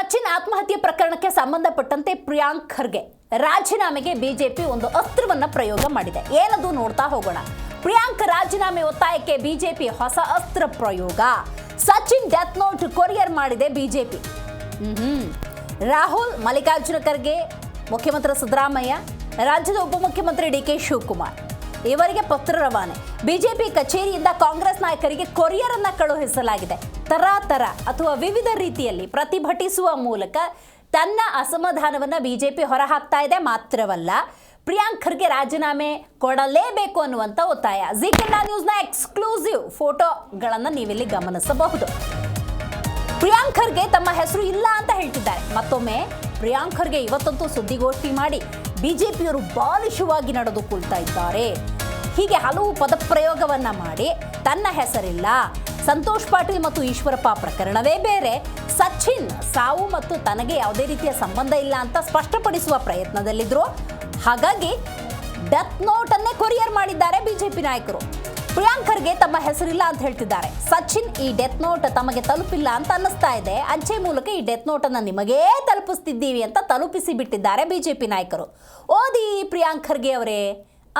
ಸಚಿನ್ ಆತ್ಮಹತ್ಯೆ ಪ್ರಕರಣಕ್ಕೆ ಸಂಬಂಧಪಟ್ಟಂತೆ ಪ್ರಿಯಾಂಕ್ ಖರ್ಗೆ ರಾಜೀನಾಮೆಗೆ ಬಿಜೆಪಿ ಒಂದು ಅಸ್ತ್ರವನ್ನ ಪ್ರಯೋಗ ಮಾಡಿದೆ. ಏನದು ನೋಡ್ತಾ ಹೋಗೋಣ. ಪ್ರಿಯಾಂಕ್ ರಾಜೀನಾಮೆ ಒತ್ತಾಯಕ್ಕೆ ಬಿಜೆಪಿ ಹೊಸ ಅಸ್ತ್ರ ಪ್ರಯೋಗ. ಸಚಿನ್ ಡೆತ್ ನೋಟ್ ಕೊರಿಯರ್ ಮಾಡಿದೆ ಬಿಜೆಪಿ. ರಾಹುಲ್, ಮಲ್ಲಿಕಾರ್ಜುನ ಖರ್ಗೆ, ಮುಖ್ಯಮಂತ್ರಿ ಸಿದ್ದರಾಮಯ್ಯ, ರಾಜ್ಯದ ಉಪಮುಖ್ಯಮಂತ್ರಿ ಡಿ.ಕೆ. ಶಿವಕುಮಾರ್ ಇವರಿಗೆ ಪತ್ರ ರವಾನೆ. ಬಿಜೆಪಿ ಕಚೇರಿಯಿಂದ ಕಾಂಗ್ರೆಸ್ ನಾಯಕರಿಗೆ ಕೊರಿಯರ್ ಅನ್ನ ಕಳುಹಿಸಲಾಗಿದೆ. ತರಾತರ ಅಥವಾ ವಿವಿಧ ರೀತಿಯಲ್ಲಿ ಪ್ರತಿಭಟಿಸುವ ಮೂಲಕ ತನ್ನ ಅಸಮಾಧಾನವನ್ನ ಬಿಜೆಪಿ ಹೊರಹಾಕ್ತಾ ಇದೆ. ಮಾತ್ರವಲ್ಲ, ಪ್ರಿಯಾಂಕ್ ಖರ್ಗೆ ರಾಜೀನಾಮೆ ಕೊಡಲೇಬೇಕು ಅನ್ನುವಂಥ ಒತ್ತಾಯ. ಜೀ ಕನ್ನಡ ನ್ಯೂಸ್ನ ಎಕ್ಸ್ಕ್ಲೂಸಿವ್ ಫೋಟೋಗಳನ್ನು ನೀವಿಲ್ಲಿ ಗಮನಿಸಬಹುದು. ಪ್ರಿಯಾಂಕ್ ಖರ್ಗೆ ತಮ್ಮ ಹೆಸರು ಇಲ್ಲ ಅಂತ ಹೇಳ್ತಿದ್ದಾರೆ. ಮತ್ತೊಮ್ಮೆ ಪ್ರಿಯಾಂಕ್ ಖರ್ಗೆ ಇವತ್ತಂತೂ ಸುದ್ದಿಗೋಷ್ಠಿ ಮಾಡಿ ಬಿಜೆಪಿಯವರು ಬಾಲಿಶವಾಗಿ ನಡೆದುಕೊಳ್ತಾ ಇದ್ದಾರೆ. ಹೀಗೆ ಹಲವು ಪದಪ್ರಯೋಗವನ್ನ ಮಾಡಿ ತನ್ನ ಹೆಸರಿಲ್ಲ, ಸಂತೋಷ್ ಪಾಟೀಲ್ ಮತ್ತು ಈಶ್ವರಪ್ಪ ಪ್ರಕರಣವೇ ಬೇರೆ, ಸಚಿನ್ ಸಾವು ಮತ್ತು ತನಗೆ ಯಾವುದೇ ರೀತಿಯ ಸಂಬಂಧ ಇಲ್ಲ ಅಂತ ಸ್ಪಷ್ಟಪಡಿಸುವ ಪ್ರಯತ್ನದಲ್ಲಿದ್ರು. ಹಾಗಾಗಿ ಡೆತ್ ನೋಟ್ ಅನ್ನೇ ಕೊರಿಯರ್ ಮಾಡಿದ್ದಾರೆ ಬಿಜೆಪಿ ನಾಯಕರು. ಪ್ರಿಯಾಂಕ್ ಖರ್ಗೆ ತಮ್ಮ ಹೆಸರಿಲ್ಲ ಅಂತ ಹೇಳ್ತಿದ್ದಾರೆ. ಸಚಿನ್, ಈ ಡೆತ್ ನೋಟ್ ತಮಗೆ ತಲುಪಿಲ್ಲ ಅಂತ ಅನ್ನಿಸ್ತಾ ಇದೆ. ಅಂಚೆ ಮೂಲಕ ಈ ಡೆತ್ ನೋಟ್ ಅನ್ನ ನಿಮಗೇ ತಲುಪಿಸ್ತಿದ್ದೀವಿ ಅಂತ ತಲುಪಿಸಿ ಬಿಟ್ಟಿದ್ದಾರೆ ಬಿಜೆಪಿ ನಾಯಕರು. ಓದಿ ಪ್ರಿಯಾಂಕ್ ಖರ್ಗೆ ಅವರೇ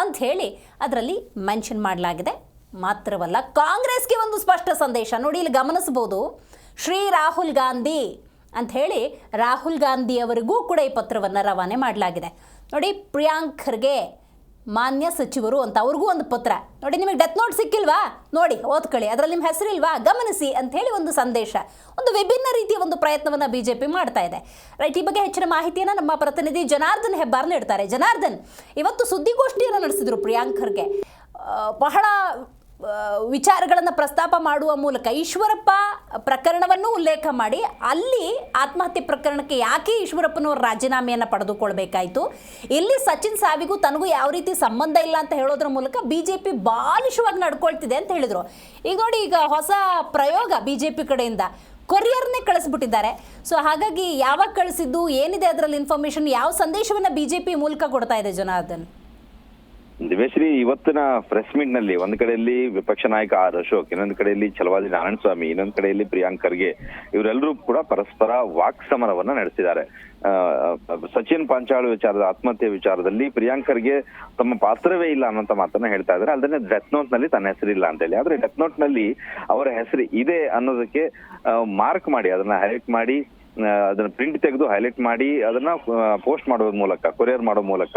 ಅಂತ ಹೇಳಿ ಅದರಲ್ಲಿ ಮೆನ್ಷನ್ ಮಾಡಲಾಗಿದೆ. ಮಾತ್ರವಲ್ಲ, ಕಾಂಗ್ರೆಸ್ಗೆ ಒಂದು ಸ್ಪಷ್ಟ ಸಂದೇಶ ನೋಡಿ, ಇಲ್ಲಿ ಗಮನಿಸಬಹುದು. ಶ್ರೀ ರಾಹುಲ್ ಗಾಂಧಿ ಅಂತ ಹೇಳಿ ರಾಹುಲ್ ಗಾಂಧಿ ಅವರಿಗೂ ಕೂಡ ಈ ಪತ್ರವನ್ನು ರವಾನೆ ಮಾಡಲಾಗಿದೆ. ನೋಡಿ, ಪ್ರಿಯಾಂಕ್ ಖರ್ಗೆ ಮಾನ್ಯ ಸಚಿವರು ಅಂತ ಅವ್ರಿಗೂ ಒಂದು ಪತ್ರ. ನೋಡಿ, ನಿಮಗೆ ಡೆತ್ ನೋಟ್ ಸಿಕ್ಕಿಲ್ವಾ, ನೋಡಿ ಓದ್ಕೊಳ್ಳಿ, ಅದರಲ್ಲಿ ನಿಮ್ಮ ಹೆಸರಿಲ್ವಾ, ಗಮನಿಸಿ ಅಂತ ಹೇಳಿ ಒಂದು ಸಂದೇಶ, ಒಂದು ವಿಭಿನ್ನ ರೀತಿಯ ಒಂದು ಪ್ರಯತ್ನವನ್ನು ಬಿಜೆಪಿ ಮಾಡ್ತಾ ಇದೆ. ರೈಟ್, ಈ ಬಗ್ಗೆ ಹೆಚ್ಚಿನ ಮಾಹಿತಿಯನ್ನು ನಮ್ಮ ಪ್ರತಿನಿಧಿ ಜನಾರ್ದನ್ ಹೆಬ್ಬಾರ್ ನೀಡ್ತಾರೆ. ಜನಾರ್ದನ್, ಇವತ್ತು ಸುದ್ದಿಗೋಷ್ಠಿಯನ್ನು ನಡೆಸಿದ್ರು ಪ್ರಿಯಾಂಕ್ ಖರ್ಗೆ. ಬಹಳ ವಿಚಾರಗಳನ್ನು ಪ್ರಸ್ತಾಪ ಮಾಡುವ ಮೂಲಕ ಈಶ್ವರಪ್ಪ ಪ್ರಕರಣವನ್ನು ಉಲ್ಲೇಖ ಮಾಡಿ, ಅಲ್ಲಿ ಆತ್ಮಹತ್ಯೆ ಪ್ರಕರಣಕ್ಕೆ ಯಾಕೆ ಈಶ್ವರಪ್ಪನವರು ರಾಜೀನಾಮೆಯನ್ನು ಪಡೆದುಕೊಳ್ಬೇಕಾಯಿತು, ಇಲ್ಲಿ ಸಚಿನ್ ಸಾವಿಗೂ ತನಗೂ ಯಾವ ರೀತಿ ಸಂಬಂಧ ಇಲ್ಲ ಅಂತ ಹೇಳೋದ್ರ ಮೂಲಕ ಬಿಜೆಪಿ ಬಾಲಿಶವಾಗಿ ನಡ್ಕೊಳ್ತಿದೆ ಅಂತ ಹೇಳಿದರು. ಈಗ ನೋಡಿ, ಈಗ ಹೊಸ ಪ್ರಯೋಗ ಬಿಜೆಪಿ ಕಡೆಯಿಂದ ಕೊರಿಯರ್ನೇ ಕಳಿಸ್ಬಿಟ್ಟಿದ್ದಾರೆ. ಸೊ ಹಾಗಾಗಿ ಯಾವಾಗ ಕಳಿಸಿದ್ದು, ಏನಿದೆ ಅದರಲ್ಲಿ ಇನ್ಫಾರ್ಮೇಶನ್, ಯಾವ ಸಂದೇಶವನ್ನು ಬಿಜೆಪಿ ಮೂಲಕ ಕೊಡ್ತಾ ಇದೆ ಜನಾರ್ದನ್? ದಿವೇಶ್ರೀ, ಇವತ್ತಿನ ಪ್ರೆಸ್ ಮೀಟ್ ನಲ್ಲಿ ಒಂದ್ ಕಡೆಯಲ್ಲಿ ವಿಪಕ್ಷ ನಾಯಕ ಆರ್ ಅಶೋಕ್, ಇನ್ನೊಂದು ಕಡೆಯಲ್ಲಿ ಛಲವಾದಿ ನಾರಾಯಣಸ್ವಾಮಿ, ಇನ್ನೊಂದು ಕಡೆಯಲ್ಲಿ ಪ್ರಿಯಾಂಕ್ ಖರ್ಗೆ, ಇವರೆಲ್ಲರೂ ಕೂಡ ಪರಸ್ಪರ ವಾಕ್ ಸಮರವನ್ನ ನಡೆಸಿದ್ದಾರೆ. ಸಚಿನ್ ಪಾಂಚಾಳ್ ವಿಚಾರದ ಆತ್ಮಹತ್ಯೆ ವಿಚಾರದಲ್ಲಿ ಪ್ರಿಯಾಂಕ್ ಖರ್ಗೆ ತಮ್ಮ ಪಾತ್ರವೇ ಇಲ್ಲ ಅನ್ನೋಂತ ಮಾತನ್ನ ಹೇಳ್ತಾ ಇದ್ದಾರೆ. ಅಲ್ಲದೆ ಡೆತ್ ನೋಟ್ ನಲ್ಲಿ ತನ್ನ ಹೆಸರಿಲ್ಲ ಅಂತ ಹೇಳಿ, ಆದ್ರೆ ಡೆತ್ ನೋಟ್ ನಲ್ಲಿ ಅವರ ಹೆಸರು ಇದೆ ಅನ್ನೋದಕ್ಕೆ ಮಾರ್ಕ್ ಮಾಡಿ, ಅದನ್ನ ಹೈಲೈಟ್ ಮಾಡಿ, ಅದನ್ನ ಪ್ರಿಂಟ್ ತೆಗೆದು ಹೈಲೈಟ್ ಮಾಡಿ ಅದನ್ನ ಪೋಸ್ಟ್ ಮಾಡೋದ್ರ ಮೂಲಕ, ಕೊರಿಯರ್ ಮಾಡೋ ಮೂಲಕ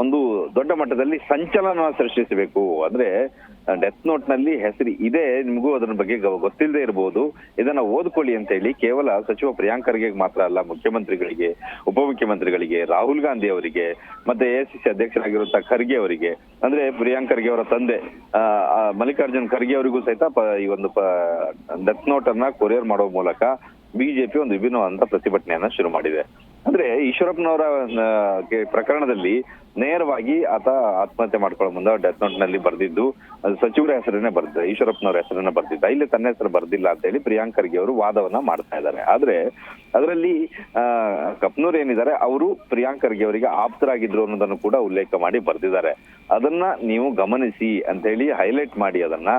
ಒಂದು ದೊಡ್ಡ ಮಟ್ಟದಲ್ಲಿ ಸಂಚಲನ ಸೃಷ್ಟಿಸಬೇಕು. ಅಂದ್ರೆ ಡೆತ್ ನೋಟ್ ನಲ್ಲಿ ಹೆಸರು ಇದೆ, ನಿಮಗೂ ಅದರ ಬಗ್ಗೆ ಗೊತ್ತಿಲ್ಲದೆ ಇರಬಹುದು, ಇದನ್ನ ಓದ್ಕೊಳ್ಳಿ ಅಂತ ಹೇಳಿ ಕೇವಲ ಸಚಿವ ಪ್ರಿಯಾಂಕ್ ಖರ್ಗೆ ಮಾತ್ರ ಅಲ್ಲ, ಮುಖ್ಯಮಂತ್ರಿಗಳಿಗೆ, ಉಪಮುಖ್ಯಮಂತ್ರಿಗಳಿಗೆ, ರಾಹುಲ್ ಗಾಂಧಿ ಅವರಿಗೆ, ಮತ್ತೆ ಎಐಸಿಸಿ ಅಧ್ಯಕ್ಷರಾಗಿರುವಂತಹ ಖರ್ಗೆ ಅವರಿಗೆ, ಅಂದ್ರೆ ಪ್ರಿಯಾಂಕ್ ಖರ್ಗೆ ಅವರ ತಂದೆ ಮಲ್ಲಿಕಾರ್ಜುನ್ ಖರ್ಗೆ ಅವರಿಗೂ ಸಹಿತ ಈ ಒಂದು ಡೆತ್ ನೋಟ್ ಅನ್ನ ಕೊರಿಯರ್ ಮಾಡೋ ಮೂಲಕ ಬಿಜೆಪಿ ಒಂದು ವಿಭಿನ್ನವಾದಂತಹ ಪ್ರತಿಭಟನೆಯನ್ನ ಶುರು ಮಾಡಿದೆ. ಅಂದ್ರೆ ಈಶ್ವರಪ್ಪನವರ ಪ್ರಕರಣದಲ್ಲಿ ನೇರವಾಗಿ ಆತ ಆತ್ಮಹತ್ಯೆ ಮಾಡ್ಕೊಳ್ಳೋ ಮುಂದೆ ಡೆತ್ ನೋಟ್ ನಲ್ಲಿ ಬರ್ದಿದ್ದು ಸಚಿವರ ಹೆಸರನ್ನೇ ಬರ್ದಿದ್ದ, ಈಶ್ವರಪ್ಪನವರ ಹೆಸರನ್ನ ಬರ್ದಿದ್ದ, ಇಲ್ಲಿ ತನ್ನ ಹೆಸರು ಬರ್ದಿಲ್ಲ ಅಂತ ಹೇಳಿ ಪ್ರಿಯಾಂಕ್ ಖರ್ಗೆ ಅವರು ವಾದವನ್ನ ಮಾಡ್ತಾ ಇದ್ದಾರೆ. ಆದ್ರೆ ಅದರಲ್ಲಿ ಕಪ್ನೂರ್ ಏನಿದ್ದಾರೆ ಅವರು ಪ್ರಿಯಾಂಕ್ ಖರ್ಗೆ ಅವರಿಗೆ ಆಪ್ತರಾಗಿದ್ರು ಅನ್ನೋದನ್ನು ಕೂಡ ಉಲ್ಲೇಖ ಮಾಡಿ ಬರ್ದಿದ್ದಾರೆ. ಅದನ್ನ ನೀವು ಗಮನಿಸಿ ಅಂತ ಹೇಳಿ ಹೈಲೈಟ್ ಮಾಡಿ ಅದನ್ನ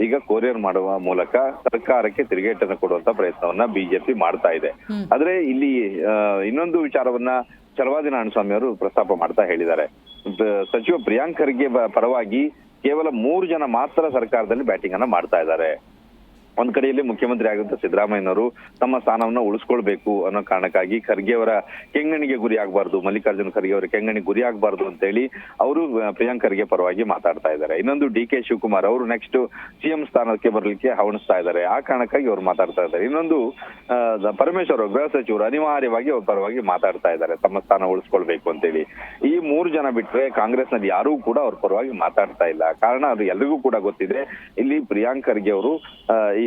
ಈಗ ಕೊರಿಯರ್ ಮಾಡುವ ಮೂಲಕ ಸರ್ಕಾರಕ್ಕೆ ತಿರುಗೇಟನ್ನು ಕೊಡುವಂತ ಪ್ರಯತ್ನವನ್ನ ಬಿಜೆಪಿ ಮಾಡ್ತಾ ಇದೆ. ಆದ್ರೆ ಇಲ್ಲಿ ಇನ್ನೊಂದು ವಿಚಾರವನ್ನ ಛಲವಾದಿ ನಾರಾಯಣಸ್ವಾಮಿ ಅವರು ಪ್ರಸ್ತಾಪ ಮಾಡ್ತಾ ಹೇಳಿದ್ದಾರೆ. ಸಚಿವ ಪ್ರಿಯಾಂಕ್ ಖರ್ಗೆ ಪರವಾಗಿ ಕೇವಲ 3 ಜನ ಮಾತ್ರ ಸರ್ಕಾರದಲ್ಲಿ ಬ್ಯಾಟಿಂಗ್ ಅನ್ನ ಮಾಡ್ತಾ ಇದ್ದಾರೆ. ಒಂದ್ ಕಡೆಯಲ್ಲಿ ಮುಖ್ಯಮಂತ್ರಿ ಆಗಿರುವಂತ ಸಿದ್ದರಾಮಯ್ಯನವರು ತಮ್ಮ ಸ್ಥಾನವನ್ನ ಉಳಿಸ್ಕೊಳ್ಬೇಕು ಅನ್ನೋ ಕಾರಣಕ್ಕಾಗಿ ಖರ್ಗೆ ಅವರ ಕೆಂಗಣಿಗೆ ಗುರಿ ಆಗ್ಬಾರ್ದು, ಮಲ್ಲಿಕಾರ್ಜುನ ಖರ್ಗೆ ಅವರ ಕೆಂಗಣಿಗೆ ಗುರಿ ಆಗ್ಬಾರ್ದು ಅಂತ ಹೇಳಿ ಅವರು ಪ್ರಿಯಾಂಕ್ ಖರ್ಗೆ ಪರವಾಗಿ ಮಾತಾಡ್ತಾ ಇದ್ದಾರೆ. ಇನ್ನೊಂದು ಡಿ.ಕೆ. ಶಿವಕುಮಾರ್ ಅವರು ನೆಕ್ಸ್ಟ್ ಸಿಎಂ ಸ್ಥಾನಕ್ಕೆ ಬರ್ಲಿಕ್ಕೆ ಹವಣಿಸ್ತಾ ಇದ್ದಾರೆ, ಆ ಕಾರಣಕ್ಕಾಗಿ ಅವ್ರು ಮಾತಾಡ್ತಾ ಇದ್ದಾರೆ. ಇನ್ನೊಂದು ಪರಮೇಶ್ವರ್ ಗೃಹ ಸಚಿವರು ಅನಿವಾರ್ಯವಾಗಿ ಅವ್ರ ಪರವಾಗಿ ಮಾತಾಡ್ತಾ ಇದ್ದಾರೆ, ತಮ್ಮ ಸ್ಥಾನ ಉಳಿಸ್ಕೊಳ್ಬೇಕು ಅಂತ ಹೇಳಿ. ಈ 3 ಜನ ಬಿಟ್ರೆ ಕಾಂಗ್ರೆಸ್ ನಲ್ಲಿ ಯಾರೂ ಕೂಡ ಅವ್ರ ಪರವಾಗಿ ಮಾತಾಡ್ತಾ ಇಲ್ಲ. ಕಾರಣ ಅದು ಎಲ್ರಿಗೂ ಕೂಡ ಗೊತ್ತಿದೆ, ಇಲ್ಲಿ ಪ್ರಿಯಾಂಕ್ ಖರ್ಗೆ ಅವರು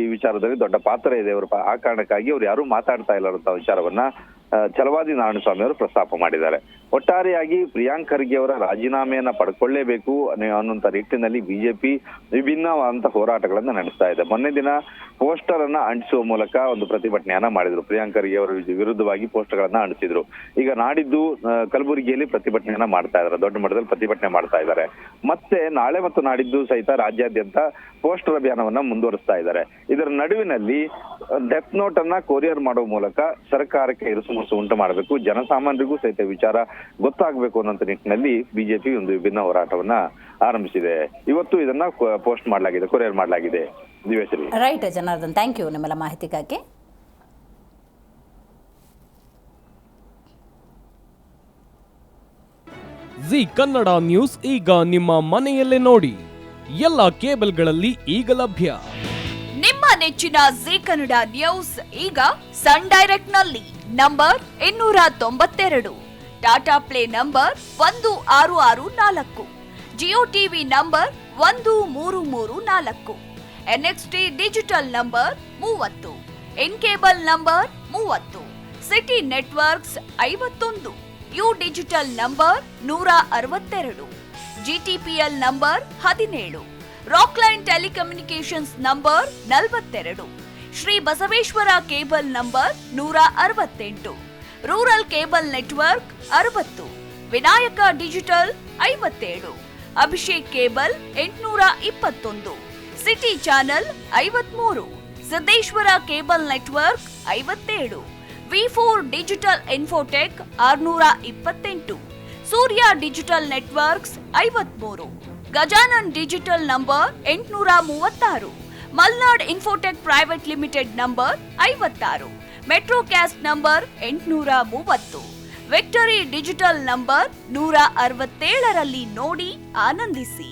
ಈ ವಿಚಾರದಲ್ಲಿ ದೊಡ್ಡ ಪಾತ್ರ ಇದೆ ಅವರು, ಆ ಕಾರಣಕ್ಕಾಗಿ ಅವ್ರು ಯಾರು ಮಾತಾಡ್ತಾ ಇಲ್ಲ ಅಂತ ವಿಚಾರವನ್ನ ಛಲವಾದಿ ನಾರಾಯಣಸ್ವಾಮಿ ಅವರು ಪ್ರಸ್ತಾಪ ಮಾಡಿದ್ದಾರೆ. ಒಟ್ಟಾರೆಯಾಗಿ ಪ್ರಿಯಾಂಕ್ ಖರ್ಗೆ ಅವರ ರಾಜೀನಾಮೆಯನ್ನ ಪಡ್ಕೊಳ್ಳೇಬೇಕು ಅನ್ನುವಂತ ನಿಟ್ಟಿನಲ್ಲಿ ಬಿಜೆಪಿ ವಿಭಿನ್ನವಾದಂತಹ ಹೋರಾಟಗಳನ್ನ ನಡೆಸ್ತಾ ಇದೆ. ಮೊನ್ನೆ ದಿನ ಪೋಸ್ಟರ್ ಅನ್ನ ಅಂಟಿಸುವ ಮೂಲಕ ಒಂದು ಪ್ರತಿಭಟನೆಯನ್ನ ಮಾಡಿದ್ರು. ಪ್ರಿಯಾಂಕ್ ಖರ್ಗೆ ಅವರ ವಿರುದ್ಧವಾಗಿ ಪೋಸ್ಟರ್ ಗಳನ್ನ ಅಂಟಿಸಿದ್ರು. ಈಗ ನಾಡಿದ್ದು ಕಲಬುರಗಿಯಲ್ಲಿ ಪ್ರತಿಭಟನೆಯನ್ನ ಮಾಡ್ತಾ ಇದ್ದಾರೆ, ದೊಡ್ಡ ಮಟ್ಟದಲ್ಲಿ ಪ್ರತಿಭಟನೆ ಮಾಡ್ತಾ ಇದ್ದಾರೆ. ಮತ್ತೆ ನಾಳೆ ಮತ್ತು ನಾಡಿದ್ದು ಸಹಿತ ರಾಜ್ಯಾದ್ಯಂತ ಪೋಸ್ಟರ್ ಅಭಿಯಾನವನ್ನ ಮುಂದುವರಿಸ್ತಾ ಇದ್ದಾರೆ. ಇದರ ನಡುವಿನಲ್ಲಿ ಡೆತ್ ನೋಟ್ ಅನ್ನ ಕೊರಿಯರ್ ಮಾಡುವ ಮೂಲಕ ಸರ್ಕಾರಕ್ಕೆ ಇರುಸುಮುರುಸು ಉಂಟು ಮಾಡಬೇಕು, ಜನಸಾಮಾನ್ಯರಿಗೂ ಸಹಿತ ವಿಚಾರ ಗೊತ್ತಾಗಬೇಕು ಅನ್ನೋ ನಿಟ್ಟಿನಲ್ಲಿ ಬಿಜೆಪಿ ಒಂದು ವಿಭಿನ್ನ ಹೋರಾಟವನ್ನ ಆರಂಭಿಸಿದೆ. ಇವತ್ತು ಇದನ್ನ ಪೋಸ್ಟ್ ಮಾಡಲಾಗಿದೆ, ಕೊರಿಯರ್ ಮಾಡಲಾಗಿದೆ. ದಿವೇಶ್ರೀ. ರೈಟ್ ಜನಾರ್ದನ್, ಥ್ಯಾಂಕ್ ಯು ನಿಮ್ಮೆಲ್ಲ ಮಾಹಿತಿಗಾಗಿ. ಜಿ ಕನ್ನಡ ನ್ಯೂಸ್ ಈಗ ನಿಮ್ಮ ಮನೆಯಲ್ಲೇ ನೋಡಿ. ಎಲ್ಲ ಕೇಬಲ್ಗಳಲ್ಲಿ ಈಗ ಲಭ್ಯ. ನಿಮ್ಮ ನೆಚ್ಚಿನ ಜಿ ಕನ್ನಡ ನ್ಯೂಸ್ ಈಗ ಸನ್ ಡೈರೆಕ್ಟ್ ನಲ್ಲಿ number 292, Tata play number 1664, Jio TV number 1334, NXT digital number 30, in cable number 30, city networks 51, U digital number 162, GTPL number 17, Rockline telecommunications number 42, Shri Basaveshwara cable number 168, rural cable network 60, Vinayaka digital 57, Abhishek cable 821, city channel 53, Siddeshwara cable network 57, V4 digital Infotech 628, Surya digital networks 53, Gajanan digital number 836, Malnad Infotech Private Limited number 56, Metrocast number 830, Victory Digital number 167ರಲ್ಲಿ ನೋಡಿ ಆನಂದಿಸಿ.